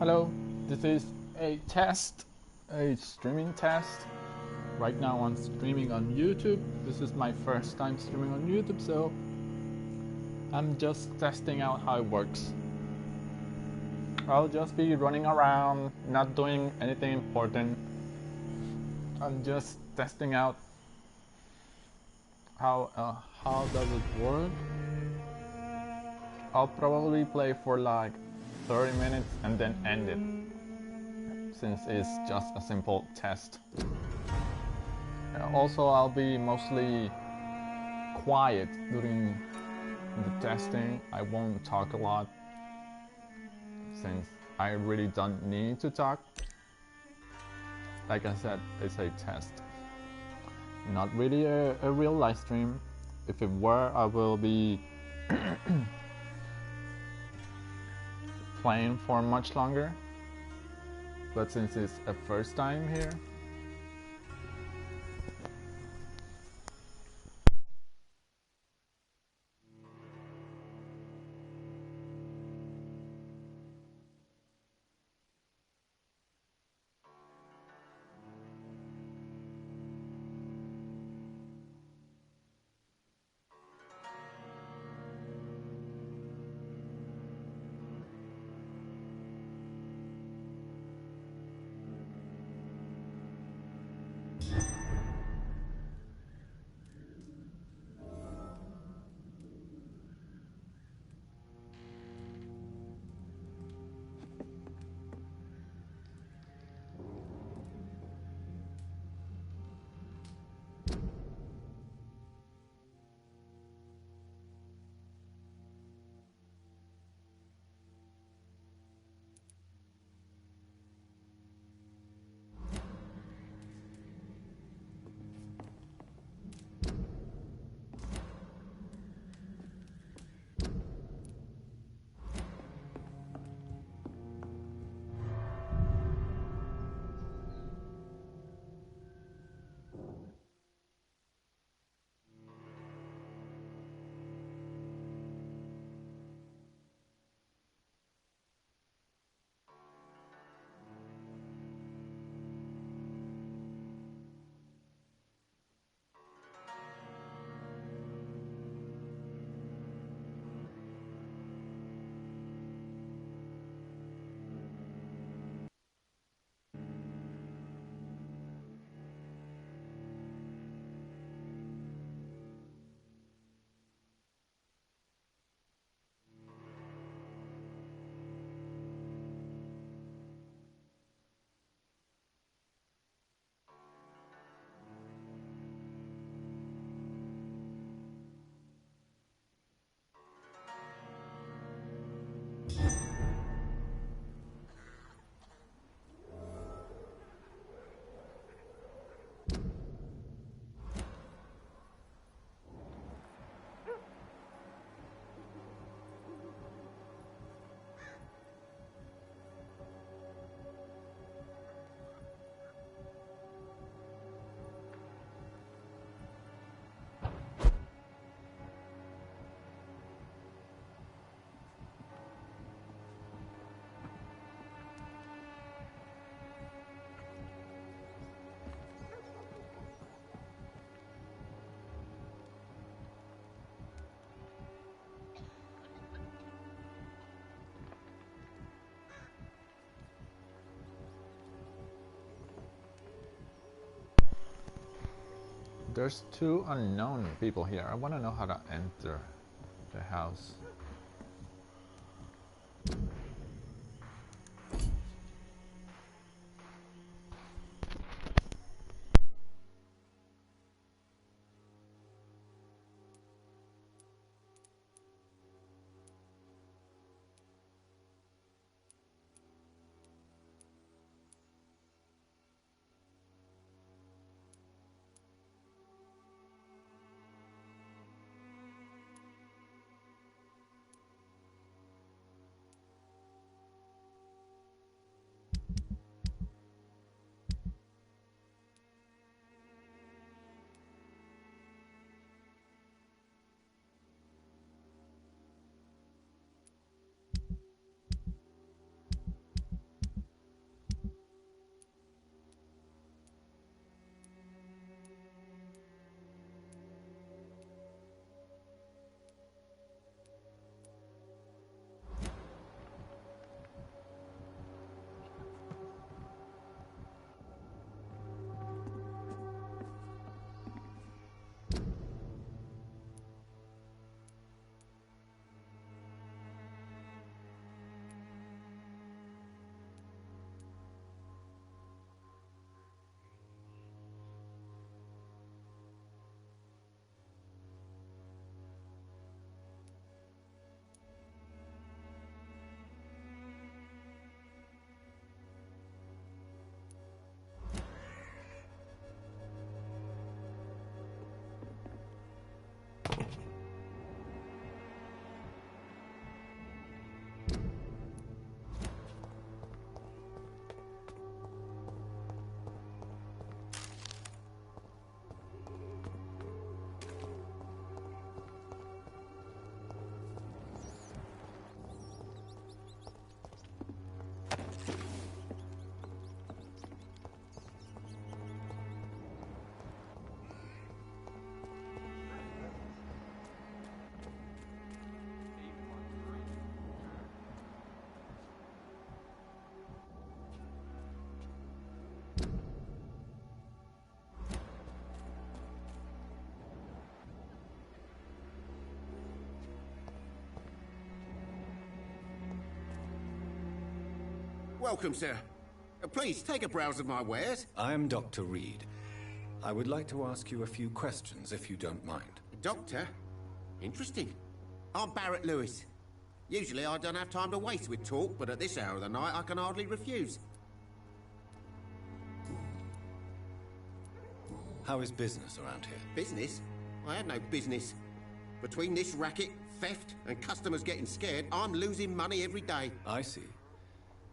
Hello, this is a test, a streaming test. Right now I'm streaming on YouTube. This is my first time streaming on YouTube, so I'm just testing out how it works. I'll just be running around, not doing anything important. I'm just testing out how does it work. I'll probably play for like 30 minutes and then end it, since it's just a simple test. Also, I'll be mostly quiet during the testing. I won't talk a lot, since I really don't need to talk. Like I said, it's a test, not really a real live stream. If it were, I will be playing for much longer, but since it's a first time here, there's two unknown people here. I want to know how to enter the house. Welcome, sir. Please, take a browse of my wares. I am Dr. Reed. I would like to ask you a few questions, if you don't mind. Doctor? Interesting. I'm Barrett Lewis. Usually I don't have time to waste with talk, but at this hour of the night I can hardly refuse. How is business around here? Business? I have no business. Between this racket, theft, and customers getting scared, I'm losing money every day. I see.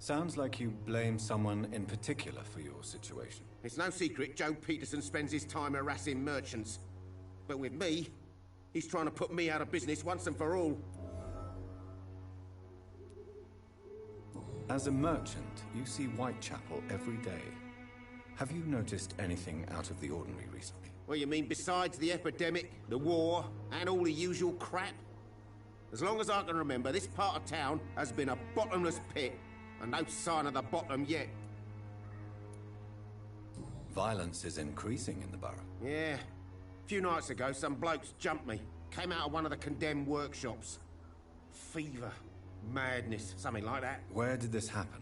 Sounds like you blame someone in particular for your situation. It's no secret Joe Peterson spends his time harassing merchants. But with me, he's trying to put me out of business once and for all. As a merchant, you see Whitechapel every day. Have you noticed anything out of the ordinary recently? Well, you mean besides the epidemic, the war, and all the usual crap? As long as I can remember, this part of town has been a bottomless pit, and no sign of the bottom yet. Violence is increasing in the borough. Yeah. A few nights ago, some blokes jumped me. Came out of one of the condemned workshops. Fever, madness, something like that. Where did this happen?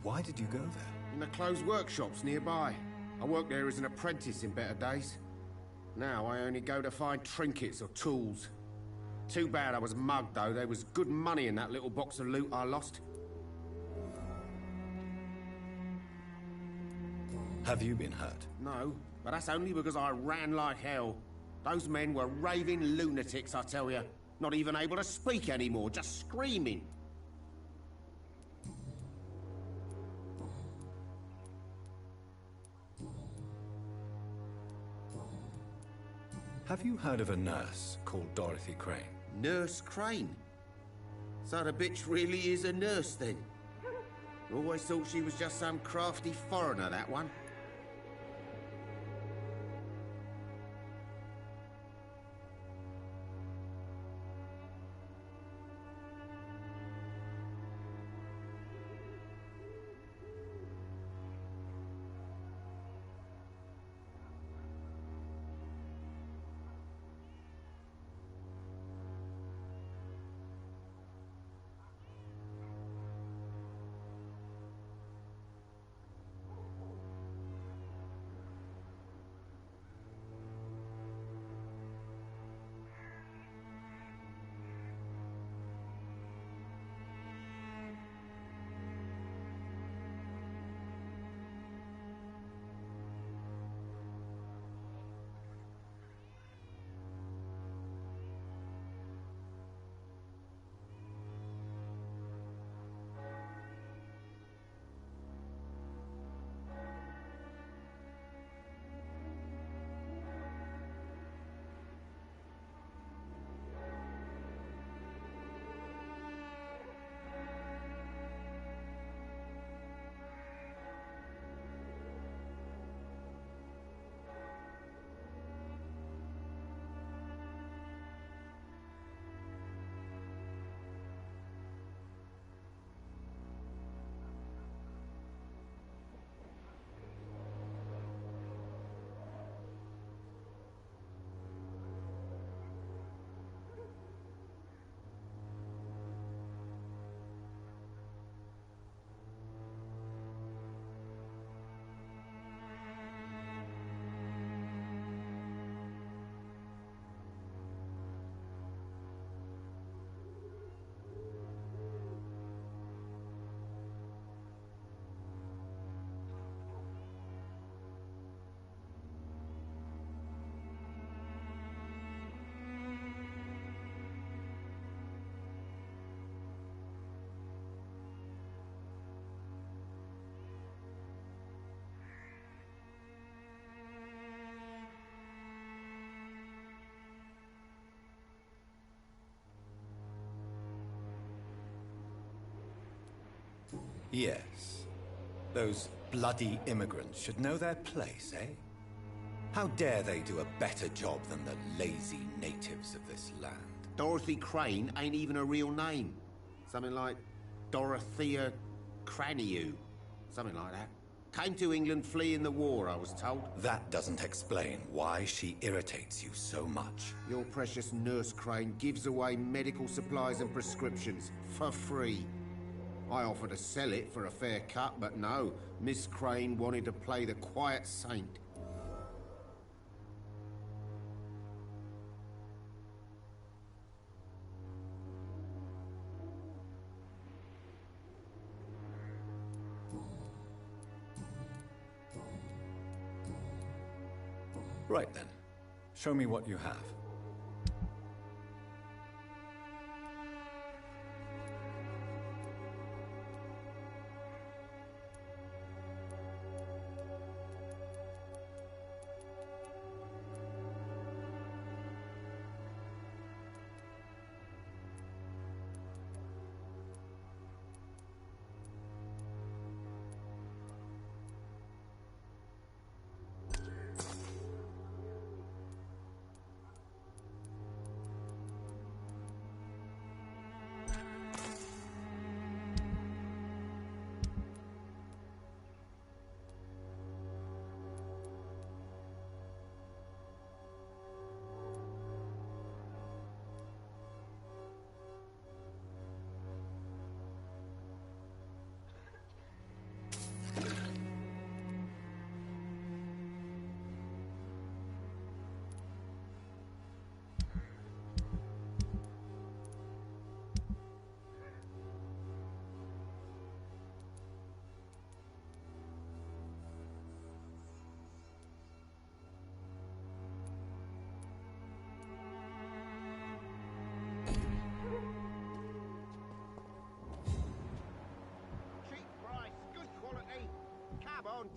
Why did you go there? In the closed workshops nearby. I worked there as an apprentice in better days. Now I only go to find trinkets or tools. Too bad I was mugged, though. There was good money in that little box of loot I lost. Have you been hurt? No, but that's only because I ran like hell. Those men were raving lunatics, I tell you. Not even able to speak anymore, just screaming. Have you heard of a nurse called Dorothy Crane? Nurse Crane? So the bitch really is a nurse, then? Always thought she was just some crafty foreigner, that one. Yes. Those bloody immigrants should know their place, eh? How dare they do a better job than the lazy natives of this land? Dorothy Crane ain't even a real name. Something like Dorothea Craniu. Something like that. Came to England fleeing the war, I was told. That doesn't explain why she irritates you so much. Your precious Nurse Crane gives away medical supplies and prescriptions for free. I offered to sell it for a fair cut, but no. Miss Crane wanted to play the quiet saint. Right then. Show me what you have.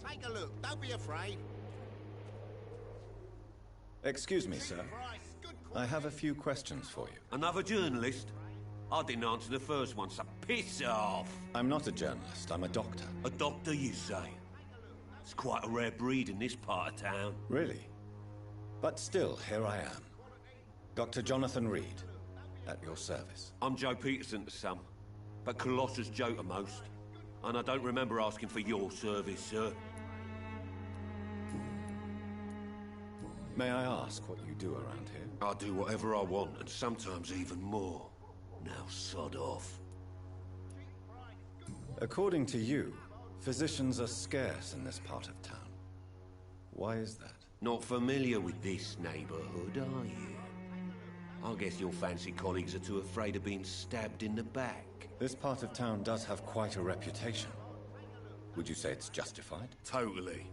Take a look. Don't be afraid. Excuse me, sir. I have a few questions for you. Another journalist? I didn't answer the first one, so piss off! I'm not a journalist, I'm a doctor. A doctor, you say? It's quite a rare breed in this part of town. Really? But still, here I am. Dr. Jonathan Reed, at your service. I'm Joe Peterson to some, but Colossus Joe to most. And I don't remember asking for your service, sir. May I ask what you do around here? I do whatever I want, and sometimes even more. Now sod off. According to you, physicians are scarce in this part of town. Why is that? Not familiar with this neighborhood, are you? I guess your fancy colleagues are too afraid of being stabbed in the back. This part of town does have quite a reputation. Would you say it's justified? Totally.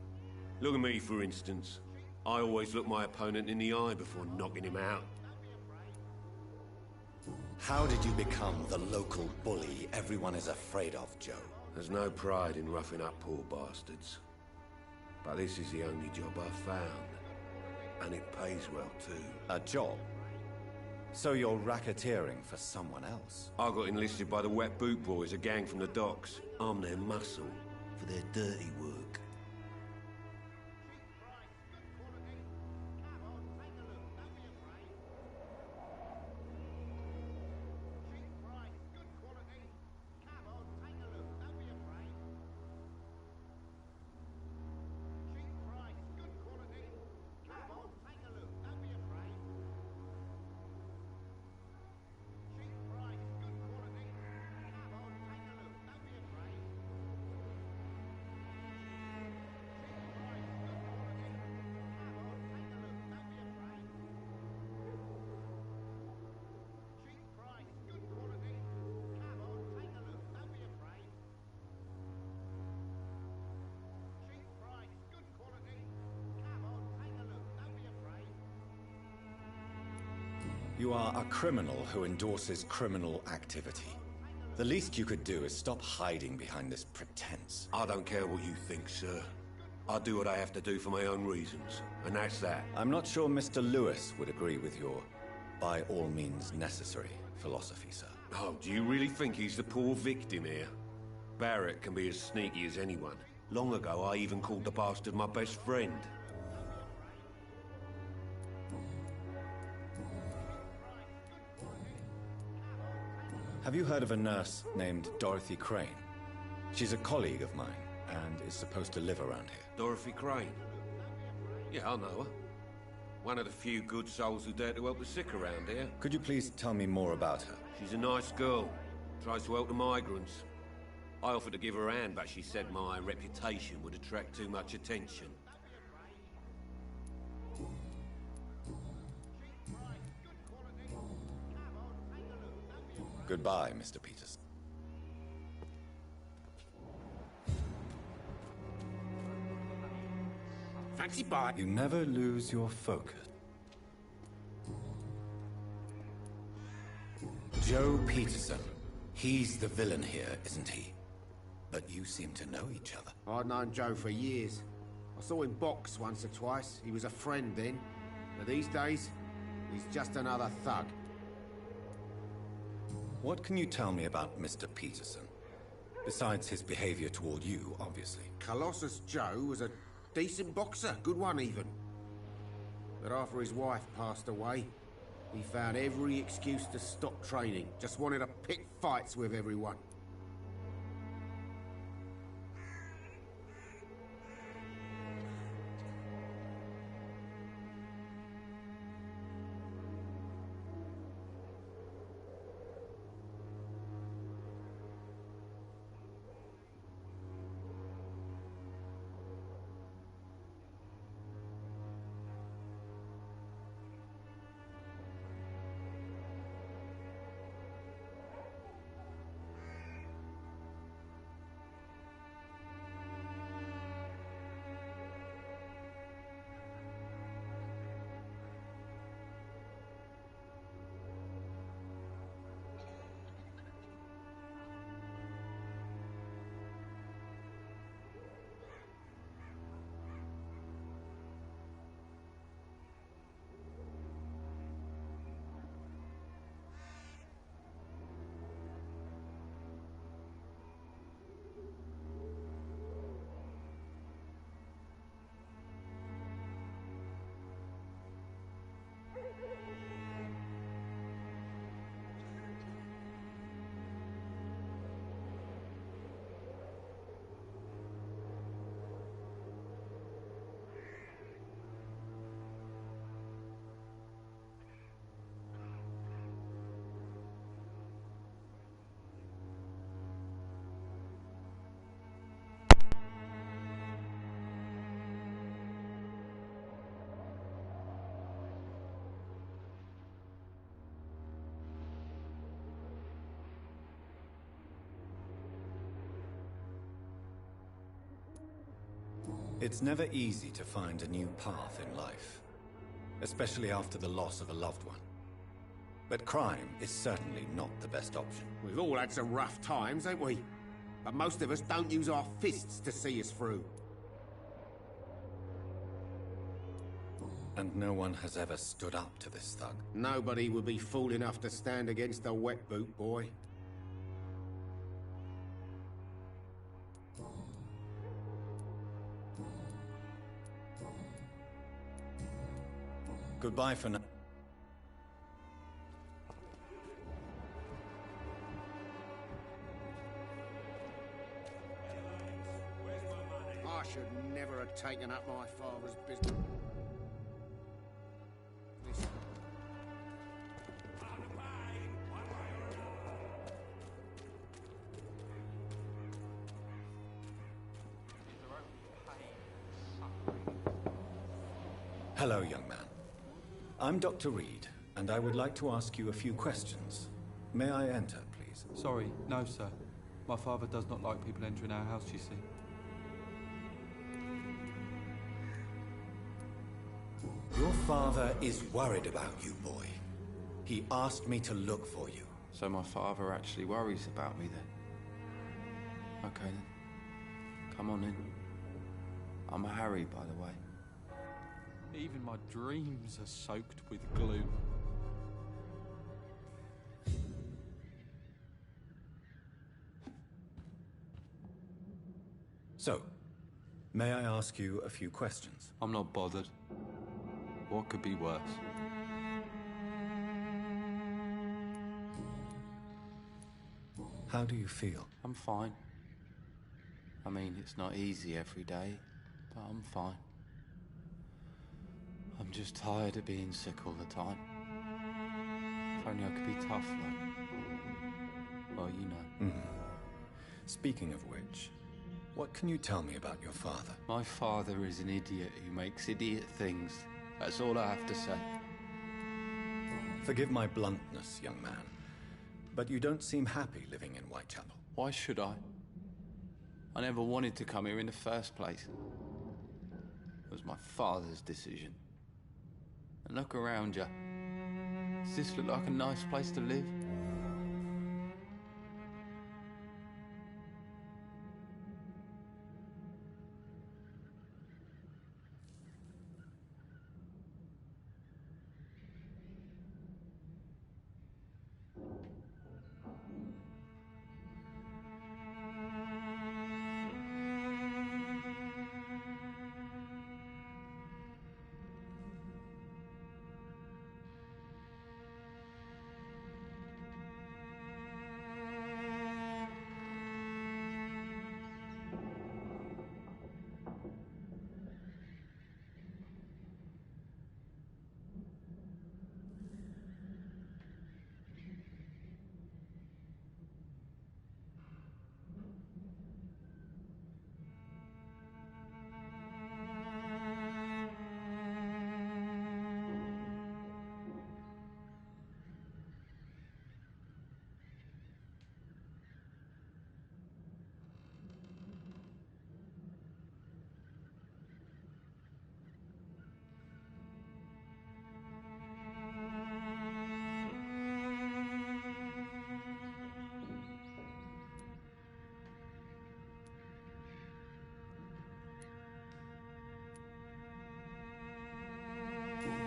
Look at me, for instance. I always look my opponent in the eye before knocking him out. How did you become the local bully everyone is afraid of, Joe? There's no pride in roughing up poor bastards. But this is the only job I've found. And it pays well, too. A job? So you're racketeering for someone else? I got enlisted by the Wet Boot Boys, a gang from the docks. I'm their muscle for their dirty work. You are a criminal who endorses criminal activity. The least you could do is stop hiding behind this pretense. I don't care what you think, sir. I do what I have to do for my own reasons, and that's that. I'm not sure Mr. Lewis would agree with your by all means necessary philosophy, sir. Oh, do you really think he's the poor victim here? Barrett can be as sneaky as anyone. Long ago, I even called the bastard my best friend. Have you heard of a nurse named Dorothy Crane? She's a colleague of mine, and is supposed to live around here. Dorothy Crane? Yeah, I know her. One of the few good souls who dare to help the sick around here. Could you please tell me more about her? She's a nice girl. Tries to help the migrants. I offered to give her a hand, but she said my reputation would attract too much attention. Goodbye, Mr. Peterson. Fancy bye. You never lose your focus. Joe Peterson. He's the villain here, isn't he? But you seem to know each other. I'd known Joe for years. I saw him box once or twice. He was a friend then. But these days, he's just another thug. What can you tell me about Mr. Peterson? Besides his behavior toward you, obviously. Colossus Joe was a decent boxer, good one even. But after his wife passed away, he found every excuse to stop training. Just wanted to pick fights with everyone. It's never easy to find a new path in life, especially after the loss of a loved one. But crime is certainly not the best option. We've all had some rough times, ain't we? But most of us don't use our fists to see us through. And no one has ever stood up to this thug. Nobody would be fool enough to stand against a wet boot boy. Goodbye for now. I should never have taken up my father's business. Hello, young man. I'm Dr. Reed, and I would like to ask you a few questions. May I enter, please? Sorry, no, sir. My father does not like people entering our house, you see. Your father is worried about you, boy. He asked me to look for you. So my father actually worries about me then? Okay then. Come on in. I'm Harry, by the way. Even my dreams are soaked with gloom. So, may I ask you a few questions? I'm not bothered. What could be worse? How do you feel? I'm fine. I mean, it's not easy every day, but I'm fine. I'm just tired of being sick all the time. If only I could be tough, like... Well, you know. Speaking of which, what can you tell me about your father? My father is an idiot who makes idiot things. That's all I have to say. Forgive my bluntness, young man, but you don't seem happy living in Whitechapel. Why should I? I never wanted to come here in the first place. It was my father's decision. And look around you. Does this look like a nice place to live?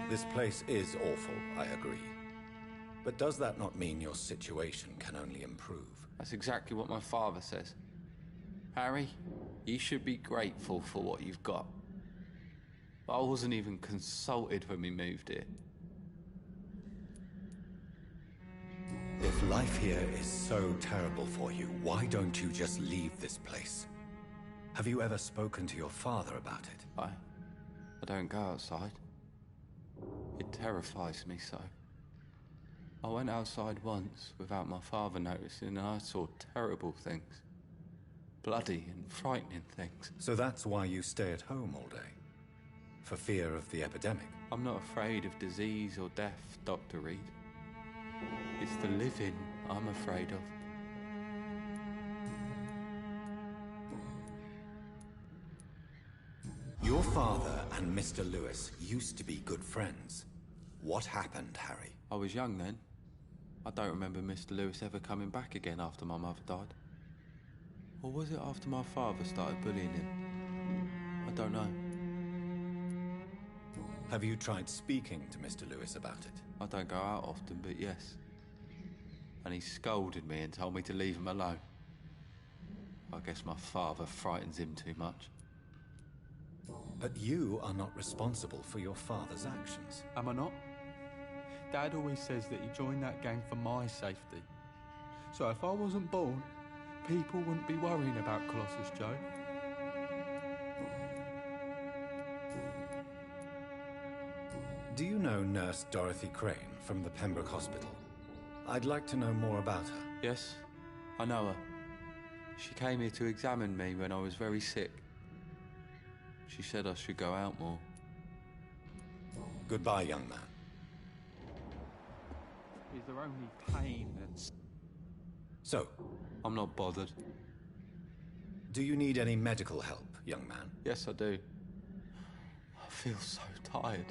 This place is awful, I agree. But does that not mean your situation can only improve? That's exactly what my father says. Harry, you should be grateful for what you've got. I wasn't even consulted when we moved here. If life here is so terrible for you, why don't you just leave this place? Have you ever spoken to your father about it? I don't go outside. It terrifies me so. I went outside once without my father noticing and I saw terrible things. Bloody and frightening things. So that's why you stay at home all day? For fear of the epidemic? I'm not afraid of disease or death, Dr. Reed. It's the living I'm afraid of. Your father and Mr. Lewis used to be good friends. What happened, Harry? I was young then. I don't remember Mr. Lewis ever coming back again after my mother died. Or was it after my father started bullying him? I don't know. Have you tried speaking to Mr. Lewis about it? I don't go out often, but yes. And he scolded me and told me to leave him alone. I guess my father frightens him too much. But you are not responsible for your father's actions. Am I not? Dad always says that he joined that gang for my safety. So if I wasn't born, people wouldn't be worrying about Colossus Joe. Do you know Nurse Dorothy Crane from the Pembroke Hospital? I'd like to know more about her. Yes, I know her. She came here to examine me when I was very sick. She said I should go out more. Goodbye, young man. Is there only pain and... So, I'm not bothered. do you need any medical help, young man? Yes, I do. I feel so tired.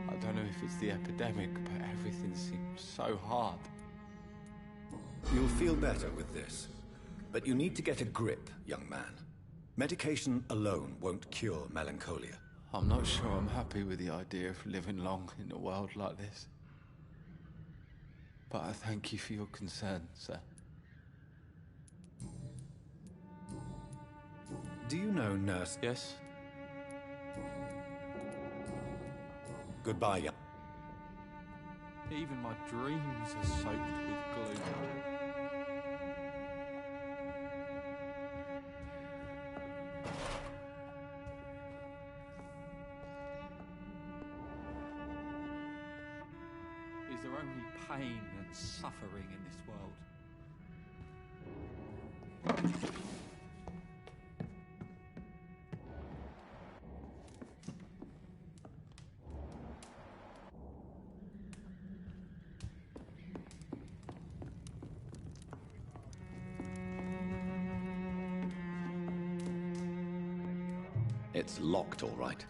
I don't know if it's the epidemic, but everything seems so hard. You'll feel better with this. But you need to get a grip, young man. Medication alone won't cure melancholia. I'm not sure I'm happy with the idea of living long in a world like this. But I thank you for your concern, sir. Do you know Nurse... Yes? Goodbye, young... Even my dreams are soaked with glue. Is there only pain and suffering in this world? It's locked, all right.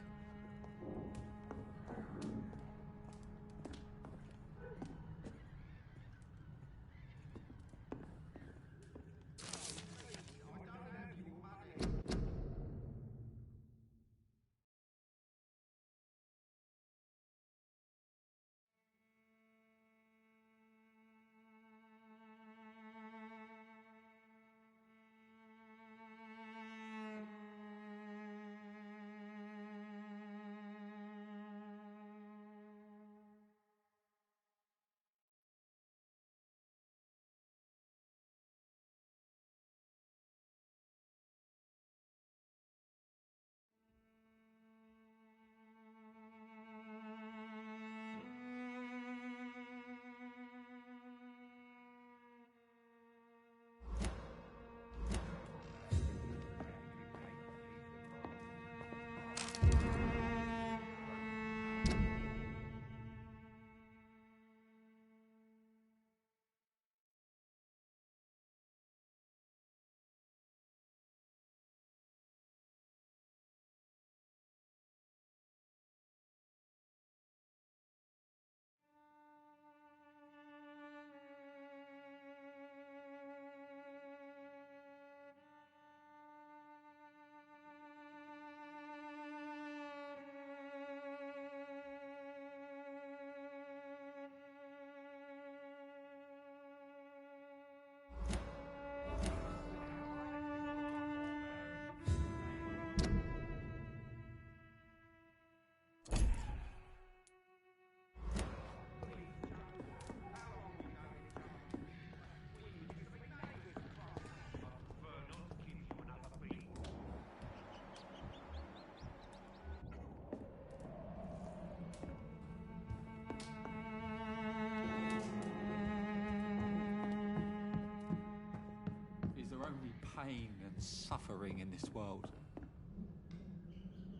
Pain and suffering in this world.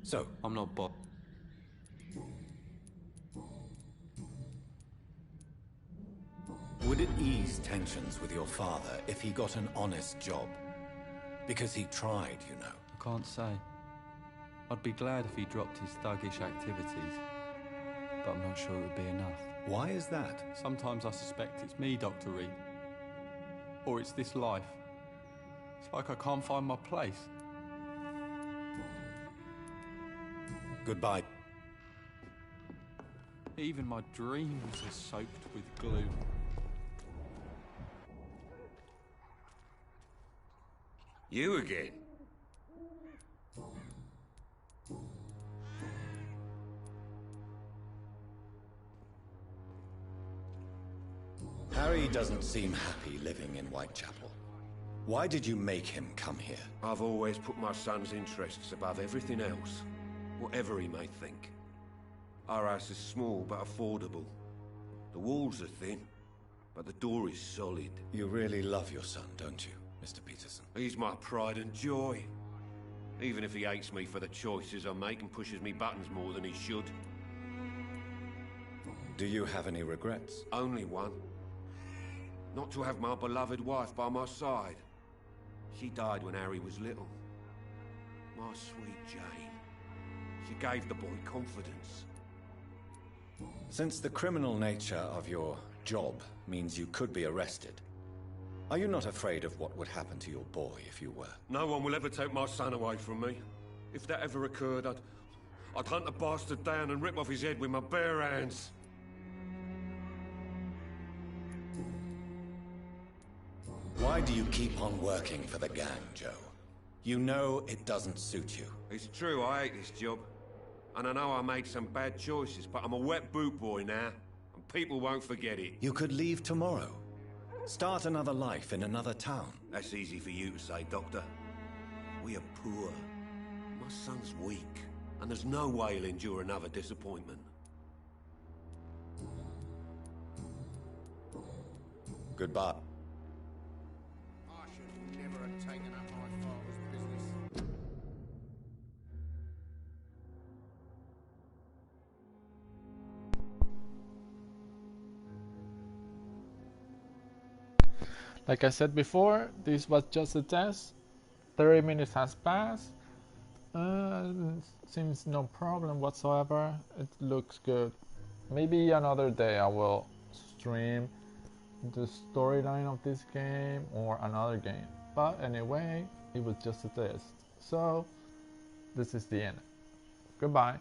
So, I'm not bothered. would it ease tensions with your father if he got an honest job? Because he tried, you know. I can't say. I'd be glad if he dropped his thuggish activities, but I'm not sure it would be enough. Why is that? Sometimes I suspect it's me, Dr. Reed. Or it's this life. It's like I can't find my place. Goodbye. Even my dreams are soaked with glue. You again? Harry doesn't seem happy living in Whitechapel. Why did you make him come here? I've always put my son's interests above everything else, whatever he may think. Our house is small but affordable. The walls are thin, but the door is solid. You really love your son, don't you, Mr. Peterson? He's my pride and joy. Even if he hates me for the choices I make and pushes me buttons more than he should. Do you have any regrets? Only one. Not to have my beloved wife by my side. She died when Harry was little. My sweet Jane. She gave the boy confidence. Since the criminal nature of your job means you could be arrested, are you not afraid of what would happen to your boy if you were? No one will ever take my son away from me. If that ever occurred, I'd hunt the bastard down and rip off his head with my bare hands. Why do you keep on working for the gang, Joe? You know it doesn't suit you. It's true, I hate this job. And I know I made some bad choices, but I'm a wet boot boy now, and people won't forget it. You could leave tomorrow. Start another life in another town. That's easy for you to say, Doctor. We are poor. My son's weak, and there's no way he'll endure another disappointment. Goodbye. I should never have taken up my father's business. Like I said before, this was just a test. 30 minutes has passed. Seems no problem whatsoever. It looks good. Maybe another day I will stream the storyline of this game or another game. But anyway, it was just a test. So, this is the end. Goodbye.